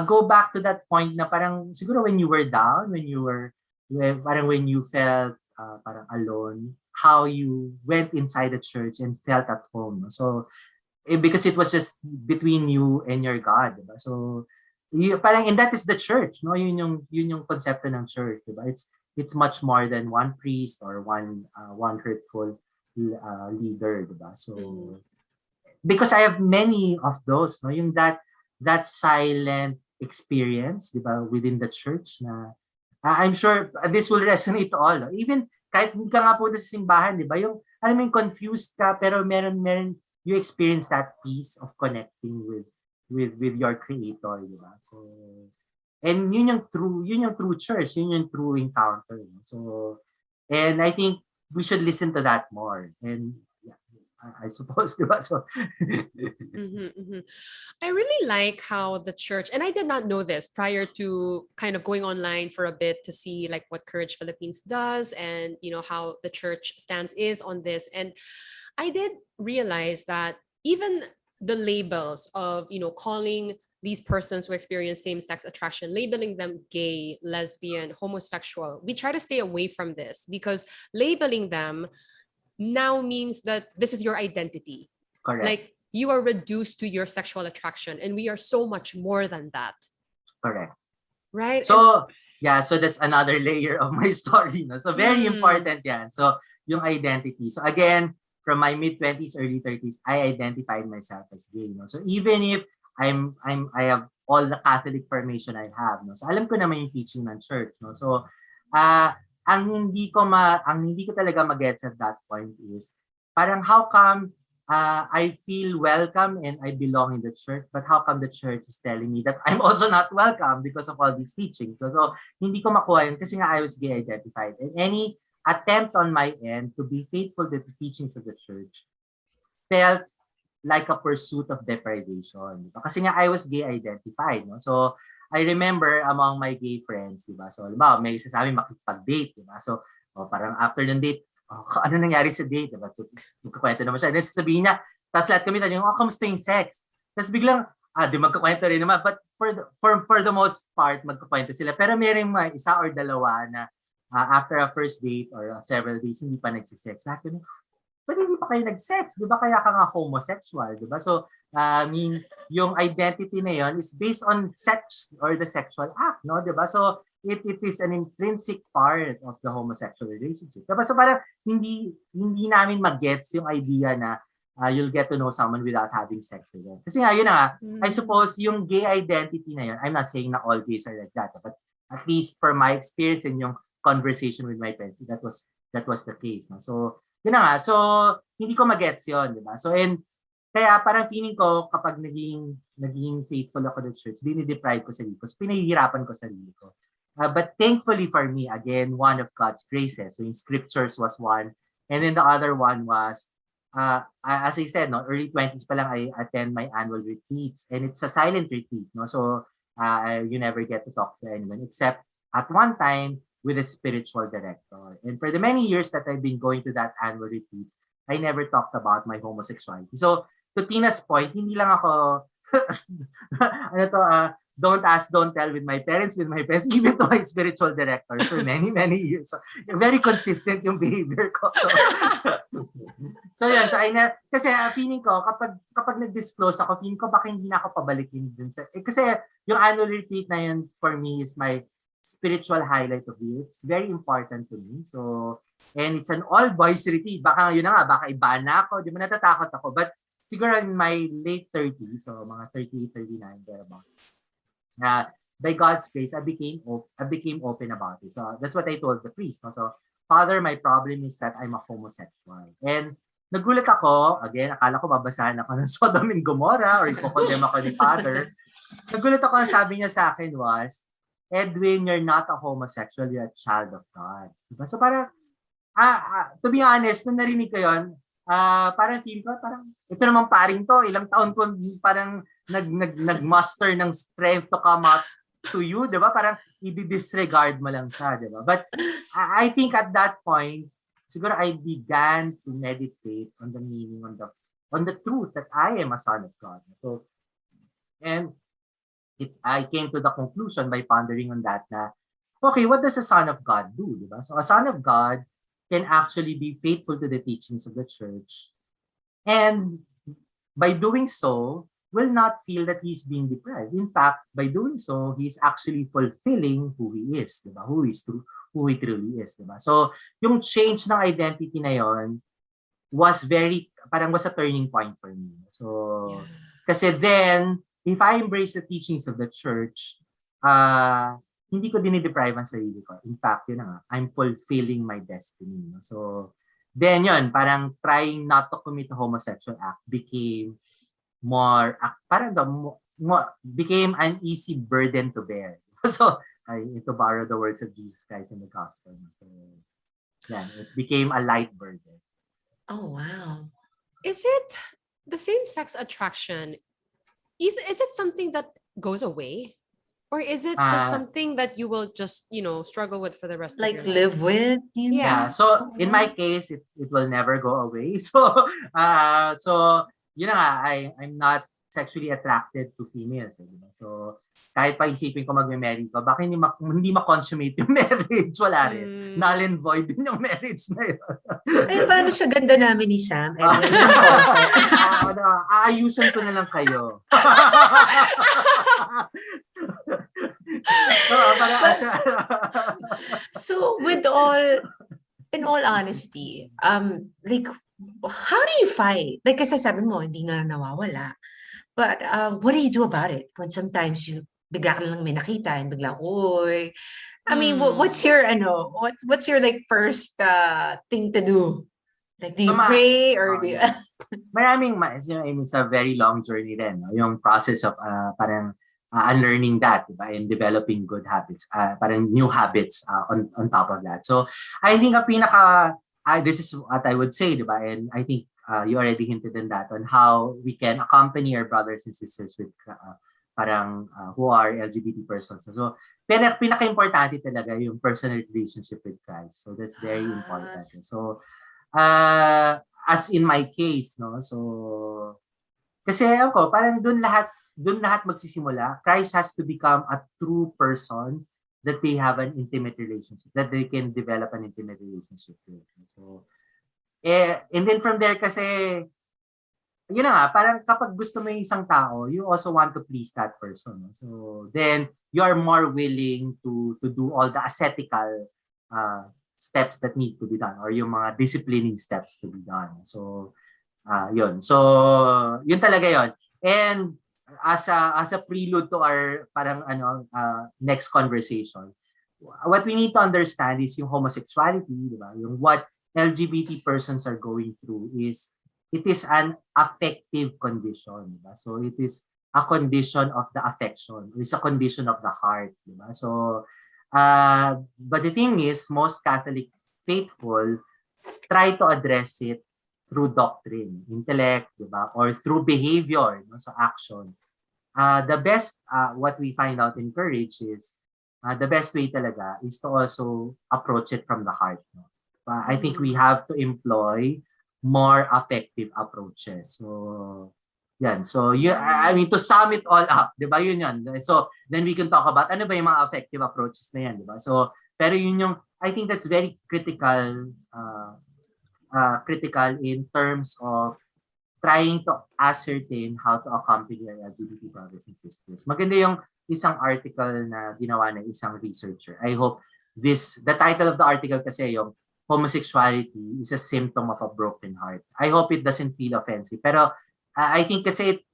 go back to that point na parang siguro when you were down, when you felt parang alone, how you went inside the church and felt at home. No? So because it was just between you and your God, diba? So parang, and that is the church, no? Yun yung konsepto ng church, diba? It's much more than one priest or one hurtful leader, diba? So because I have many of those, no, yung that silent experience, diba, within the church na I'm sure this will resonate to all, no? Even kahit hindi ka nga punta sa simbahan, diba, yung alam mo yung confused ka pero meron you experience that peace of connecting with your creator, diba? So and yun yung true church, yun yung true encounter. So and I think we should listen to that more. And yeah, I suppose, diba? So I really like how the church, and I did not know this prior to kind of going online for a bit to see like what Courage Philippines does and how the church stance is on this. And I did realize that even the labels of, calling these persons who experience same-sex attraction, labeling them gay, lesbian, homosexual, we try to stay away from this because labeling them now means that this is your identity. correct. Like you are reduced to your sexual attraction, and we are so much more than that. Correct. Right? So yeah, so that's another layer of my story. No? So very important yan. So yung identity. So again, from my mid-20s, early 30s, I identified myself as gay. No? So even if I have all the Catholic formation I have, no? So alam ko naman yung teaching ng church. No? So ang hindi ko talaga magets at that point is parang how come I feel welcome and I belong in the church, but how come the church is telling me that I'm also not welcome because of all these teachings? So hindi ko makuha yun kasi nga I was gay identified. And any attempt on my end to be faithful to the teachings of the church felt like a pursuit of deprivation. Kasi nga I was gay identified. No? So I remember among my gay friends, diba? So halimbawa, may isa sa amin makipag-date. Diba? So parang after ng date, ano nangyari sa date? Diba? So magkakwento naman siya. And then sasabihin niya, tapos lahat kami tanong, kamusta yung sex? Tapos biglang, di magkakwento rin naman. But for the most part, magkakwento sila. Pero mayroong isa or dalawa na after a first date or several days, hindi pa nagsisex. Lahat kami, but hindi pa kayo nag-sex? Di ba kaya ka nga homosexual? Di ba? So, yung identity na yon is based on sex or the sexual act, no? Di ba? So, it is an intrinsic part of the homosexual relationship. Diba? So, parang hindi namin mag-gets yung idea na you'll get to know someone without having sex with them. Kasi nga, yun na, I suppose yung gay identity na yun, I'm not saying na all gays are like that, but at least for my experience and yung conversation with my friends, that was the case. No? So, yun na nga. So, hindi ko mag-gets yun, di ba? So, and kaya parang feeling ko kapag naging faithful ako to church, dinideprive ko sarili ko. So, pinahihirapan ko sarili ko. But thankfully for me, again, one of God's graces. So, in scriptures was one. And then the other one was, as I said, no, early 20s pa lang I attend my annual retreats. And it's a silent retreat. No? So, you never get to talk to anyone except at one time, with a spiritual director. And for the many years that I've been going to that annual retreat, I never talked about my homosexuality. So, to Tina's point, hindi lang ako, don't ask, don't tell with my parents, with my friends, even to my spiritual director for many, many years. So, very consistent yung behavior ko. So yun, so kasi feeling ko, kapag nag-disclose ako, feeling ko baka hindi na ako pabalikin dun sa, kasi yung annual retreat na yun for me is my spiritual highlight of it. It's very important to me. So And it's an all-boys retreat. Baka yun na nga, baka iba na ako. Di ba natatakot ako? But siguro in my late 30s, so mga 38, 39, thereabouts. By God's grace, I became open about it. So that's what I told the priest. No? So, Father, my problem is that I'm a homosexual. And nagulat ako, again, akala ko babasahan ako ng Sodom and Gomorrah or ipokondem ako ni Father. Nagulat ako, ang sabi niya sa akin was, Edwin, you're not a homosexual, you're a child of God. Diba? So parang, to be honest, nung narinig ko yun, parang feel ko, parang, ito naman paring to, ilang taon ko parang nag-muster ng strength to come out to you, di ba? Parang i-disregard mo lang siya, di ba? But I think at that point, siguro I began to meditate on the meaning, on the truth that I am a son of God. So, and I came to the conclusion by pondering on that na, okay, what does a son of God do? Di ba? So a son of God can actually be faithful to the teachings of the church, and by doing so, will not feel that he's being deprived. In fact, by doing so, he's actually fulfilling who he is, diba? Who he truly is, diba? So, yung change ng identity na yon was a turning point for me. So, kasi then, if I embrace the teachings of the church, hindi ko dinideprive ang sarili ko. In fact, yun na nga, I'm fulfilling my destiny. So, then yun, parang trying not to commit a homosexual act became became an easy burden to bear. So, to borrow the words of Jesus Christ in the gospel. So, yeah, it became a light burden. Oh, wow. Is it the same-sex attraction? Is it something that goes away? Or is it just something that you will just, struggle with for the rest of your life? Live with? Yeah. So, in my case, it will never go away. So, I'm not sexually attracted to females. So, kahit pa isipin ko magme-marry ko, baka hindi ma-consummate yung marriage. Wala rin. Null and void din yung marriage na yun. Ay, paano sa ganda namin ni Sam? Aayusan ko na lang kayo. So, in all honesty, how do you fight? Like, kasi sabi mo, hindi nga nawawala. But what do you do about it when sometimes bigla ka lang may nakita and biglang, oy. I mean, what's your first thing to do? Like, do you pray or do you... It's a very long journey then. No? Yung process of parang unlearning that, diba? And developing good habits, parang new habits on top of that. So, I think this is what I would say, diba? And I think you already hinted on that, on how we can accompany our brothers and sisters with who are LGBT persons. So, pinaka-importante talaga yung personal relationship with Christ. So, that's very important. So, as in my case, no? So, kasi ako, parang doon lahat magsisimula. Christ has to become a true person that they have an intimate relationship, that they can develop an intimate relationship with. So, and then from there kasi, yun na nga, parang kapag gusto mo yung isang tao, you also want to please that person. No? So, then you are more willing to do all the ascetical steps that need to be done, or yung mga disciplining steps to be done. So, yun. So, yun talaga yun. And as a prelude to our next conversation, what we need to understand is yung homosexuality, di ba? Yung what LGBT persons are going through it is an affective condition, di ba? So it is a condition of the affection. It's a condition of the heart, di ba? So but the thing is, most Catholic faithful try to address it through doctrine, intellect, di ba? Or through behavior, no? So action. The best, what we find out in courage is, the best way talaga is to also approach it from the heart. No? I think we have to employ more effective approaches. So, yan. So, to sum it all up, di ba? Yun yan. So, then we can talk about ano ba yung mga effective approaches na yan, di ba? So, pero yun yung, I think that's very critical in terms of trying to ascertain how to accompany our LGBT brothers and sisters. Maganda yung isang article na ginawa ng isang researcher. I hope the title of the article kasi yung homosexuality is a symptom of a broken heart. I hope it doesn't feel offensive. Pero I think kasi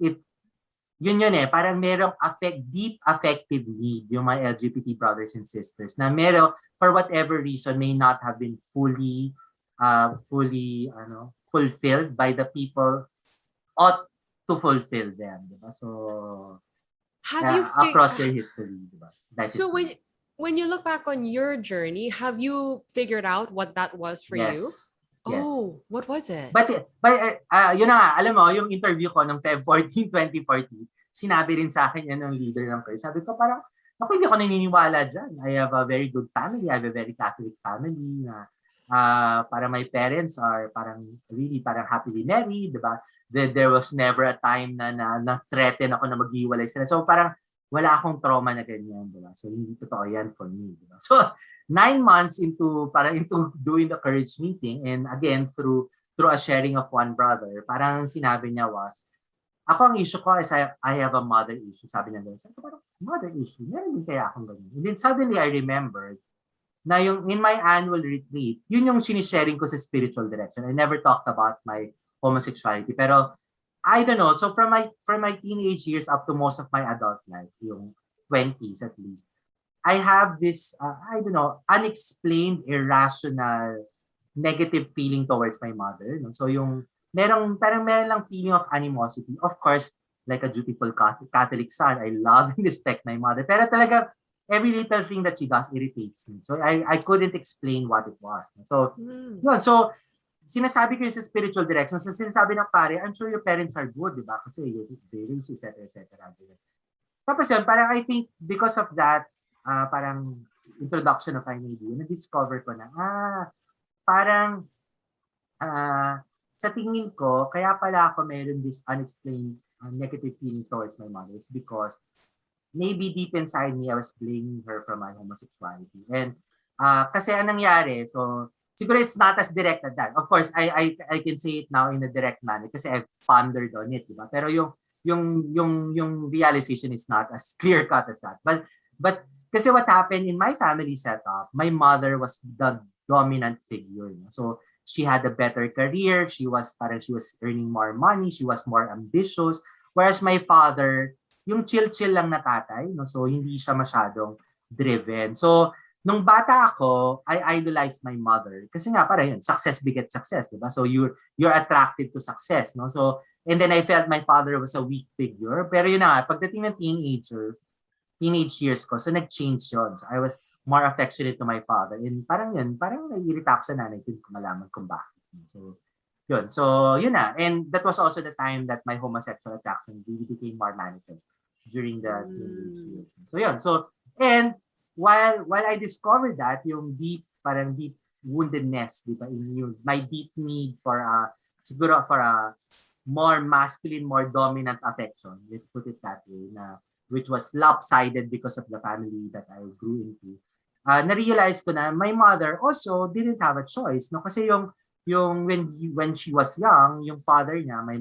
yun parang merong deep affective need yung mga LGBT brothers and sisters na for whatever reason, may not have been fully fulfilled by the people ought to fulfill them. Diba? So, Have you across their history. Diba? So when you look back on your journey, have you figured out what that was for you? Yes. Oh, what was it? But yun na nga, alam mo, yung interview ko nung Feb 14, 2014, sinabi rin sa akin yan ng leader ng church. Sabi ko parang, ako hindi ako naniniwala dyan. I have a very good family. I have a very Catholic family na para my parents are parang really parang happily married, diba? There was never a time na threaten ako na maghiwalay sila. So parang wala akong trauma na ganyan, diba? So hindi totoo yan for me, diba? So 9 months into doing the courage meeting, and again through a sharing of one brother, parang sinabi niya was, ako ang issue ko is I have a mother issue. Sabi niya ganyan. Sabi ko parang, mother issue? Meron din kaya akong ganyan. And then suddenly I remembered na yung in my annual retreat, yun yung sinisharing ko sa spiritual direction. I never talked about my homosexuality. Pero I don't know. So from my teenage years up to most of my adult life, yung 20s at least, I have this, I don't know, unexplained, irrational, negative feeling towards my mother. No? So yung, meron lang feeling of animosity. Of course, like a dutiful Catholic son, I love and respect my mother. Pero talaga, every little thing that she does irritates me. So I couldn't explain what it was. So, yun. So, sinasabi ko yun sa spiritual direction. So, sinasabi ng pare, I'm sure your parents are good, di ba? Kasi they raise you, etc. Tapos yun, parang I think because of that, parang introduction of IMAD, na-discover ko na, parang sa tingin ko, kaya pala ako meron this unexplained negative feelings towards my mother is because maybe deep inside me, I was blaming her for my homosexuality. And kasi anong nangyari, so siguro it's not as direct as that. Of course, I can say it now in a direct manner kasi I've pondered on it, diba? Pero yung realization is not as clear cut as that. But kasi what happened in my family setup, my mother was the dominant figure. So she had a better career. She was earning more money. She was more ambitious. Whereas my father, yung chill-chill lang na tatay, no? So hindi siya masyadong driven. So nung bata ako, I idolized my mother kasi nga para yun, success begets success, diba? So you're attracted to success, no? So and then I felt my father was a weak figure. Pero yun na, pagdating ng teenage years ko, so nag-change yun. So I was more affectionate to my father. And parang naiirita ako sa nanay ko malaman kung bakit. So yun. So yun na. And that was also the time that my homosexual attraction really became more manifest during the teenage years. So yun. So, and while I discovered that, yung deep woundedness, di ba, in my deep need for siguro for a more masculine, more dominant affection, let's put it that way, which was lopsided because of the family that I grew into. Na-realize ko na my mother also didn't have a choice, no? Kasi yung when she was young, yung father niya, my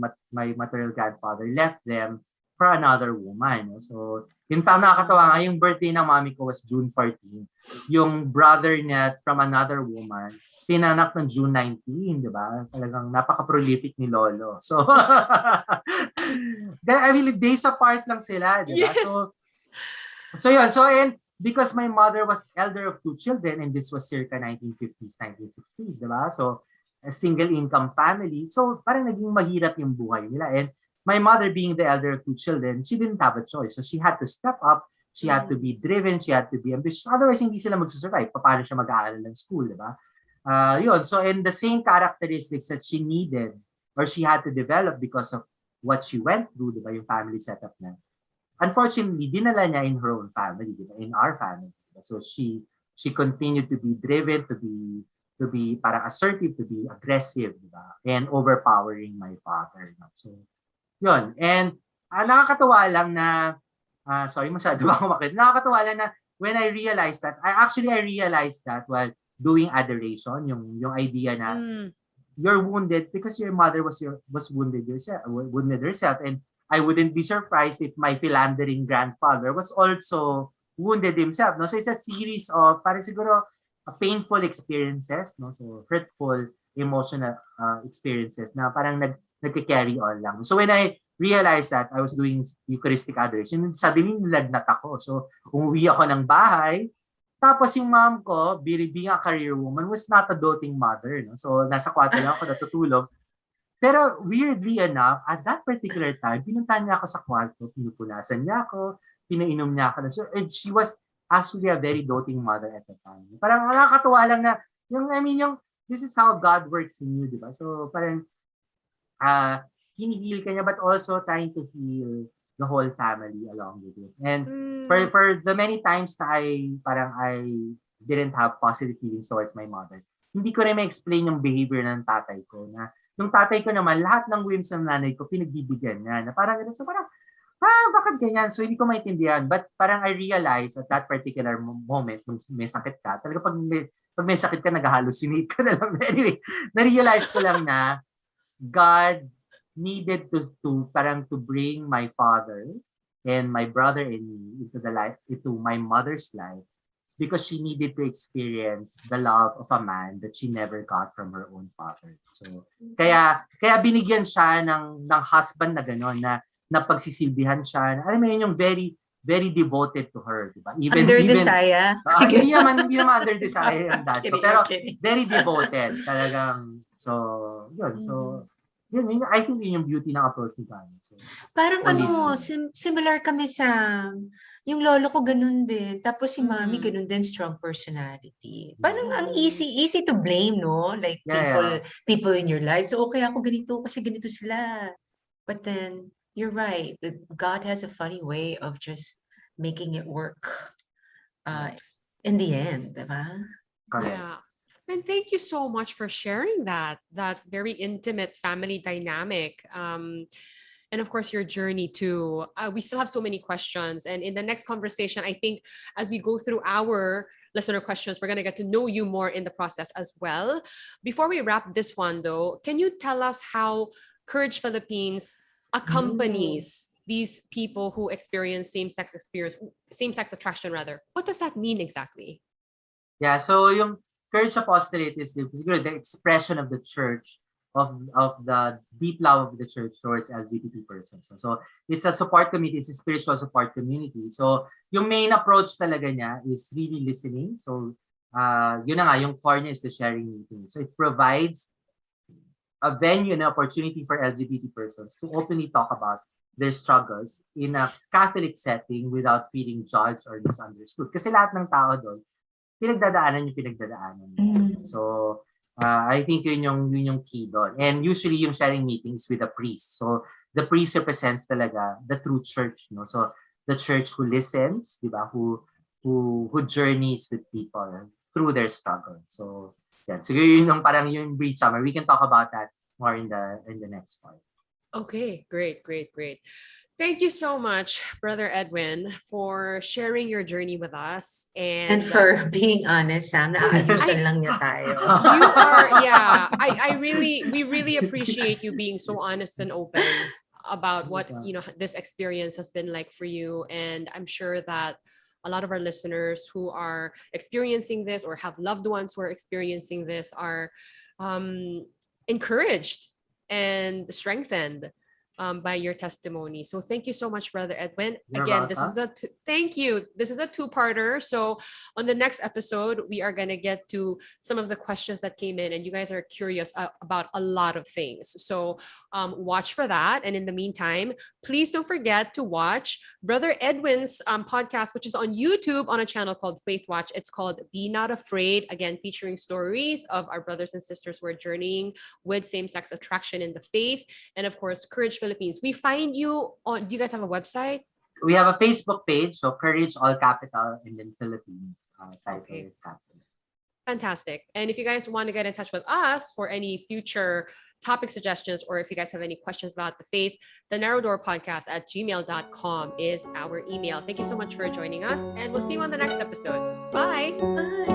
maternal grandfather, left them for another woman. No? So, in fact, nakakatawa nga, yung birthday ng mami ko was June 14. Yung brother niya from another woman, pinanak ng June 19, di ba? Talagang napaka-prolific ni Lolo. So, I mean, days apart lang sila, di ba? Yes. So yun. So, and because my mother was elder of 2 children, and this was circa 1950s, 1960s, di ba? So, a single income family. So, parang naging mahirap yung buhay nila. And my mother being the elder of 2 children, she didn't have a choice. So, she had to step up. She had to be driven. She had to be ambitious. Otherwise, hindi sila magsusurvive. Paano siya mag-aaral ng school, di ba? Yun. So, and the same characteristics that she needed or she had to develop because of what she went through, di ba, yung family setup na. Unfortunately, dinala niya in her own family, di ba, in our family. Diba? So, she continued to be driven, to be parang assertive, to be aggressive, di ba, and overpowering my father. No? So, yun. And nakakatawa lang na, sorry, masyado ba kumakit? Nakakatawa lang na when I realized that, I realized that while doing adoration, yung idea na you're wounded because your mother was wounded herself, and I wouldn't be surprised if my philandering grandfather was also wounded himself. No, so it's a series of parang siguro painful experiences, no? So hurtful, emotional experiences na parang nagka-carry on lang. So when I realized that I was doing Eucharistic adoration, suddenly nilagnat ako. So umuwi ako ng bahay. Tapos yung mom ko, being a career woman, was not a doting mother. No? So nasa kwarto lang ako natutulog. Pero weirdly enough, at that particular time, pinuntahan niya ako sa kwarto, pinupunasan niya ako, pinainom niya ako. So, and she was actually a very doting mother at the time. Parang nakakatuwa lang na, this is how God works in you, di ba? So parang, hinihil ka niya, but also trying to heal the whole family along with it. And for the many times na I didn't have positive feelings towards my mother, hindi ko rin ma-explain yung behavior ng tatay ko na yung tatay ko naman, lahat ng whims ng nanay ko, pinagbibigyan niya. Na parang, so parang, bakit ganyan? So, hindi ko maintindihan. But parang I realized at that particular moment, kung may sakit ka, talaga pag may sakit ka, nag-hallucinate ka na lang. Anyway, na-realize ko lang na God needed to bring my father and my brother and me into my mother's life, because she needed to experience the love of a man that she never got from her own father. So, kaya binigyan siya ng husband na gano'n, na pagsisilbihan siya. Alam mo yun, yung very, very devoted to her, di ba? Under Desire. Hindi naman under Desire yung dad ko. Pero very devoted. Talagang, so, yun. So, yun, I think yun yung beauty ng approach ni God. So, parang similar kami sa, yung lolo ko ganun din. Tapos si mami ganun din, strong personality. Parang ang easy to blame, no? Like people in your life. So okay ako ganito kasi ganito sila. But then you're right. God has a funny way of just making it work in the end, diba? Yeah. And thank you so much for sharing that very intimate family dynamic. And of course, your journey too. We still have so many questions. And in the next conversation, I think as we go through our listener questions, we're going to get to know you more in the process as well. Before we wrap this one though, can you tell us how Courage Philippines accompanies these people who experience same-sex attraction rather? What does that mean exactly? Yeah, so yung Courage Apostolate is the expression of the church, of the deep love of the church towards LGBT persons. So it's a support committee, it's a spiritual support community. So yung main approach talaga niya is really listening. So yun na nga, yung core niya is the sharing meeting. So it provides a venue and opportunity for LGBT persons to openly talk about their struggles in a Catholic setting without feeling judged or misunderstood. Kasi lahat ng tao doon, pinagdadaanan. So I think yun yung key doon. And usually yung sharing meetings with a priest. So the priest represents talaga the true church, no? So the church who listens, di ba? Who journeys with people through their struggle. So yeah. So yun yung parang yung brief summary. We can talk about that more in the next part. Okay, great. Thank you so much, Brother Edwin, for sharing your journey with us. And for being honest, Sam, naayusan lang niya tayo. You are, we really appreciate you being so honest and open about what, this experience has been like for you. And I'm sure that a lot of our listeners who are experiencing this or have loved ones who are experiencing this are encouraged and strengthened by your testimony. So thank you so much, Brother Edwin. You're Again, welcome. Thank you. This is a two-parter. So on the next episode, we are going to get to some of the questions that came in, and you guys are curious about a lot of things. So watch for that. And in the meantime, please don't forget to watch Brother Edwin's podcast, which is on YouTube on a channel called Faith Watch. It's called Be Not Afraid, again, featuring stories of our brothers and sisters who are journeying with same-sex attraction in the faith. And of course, Courage Philippines. We find you on, do you guys have a website? We have a Facebook page, so Courage, all capital, and then Philippines. Okay. Fantastic. And if you guys want to get in touch with us for any future topic suggestions, or if you guys have any questions about the faith, the Narrow Door Podcast at gmail.com is our email. Thank you so much for joining us, and we'll see you on the next episode. Bye. Bye.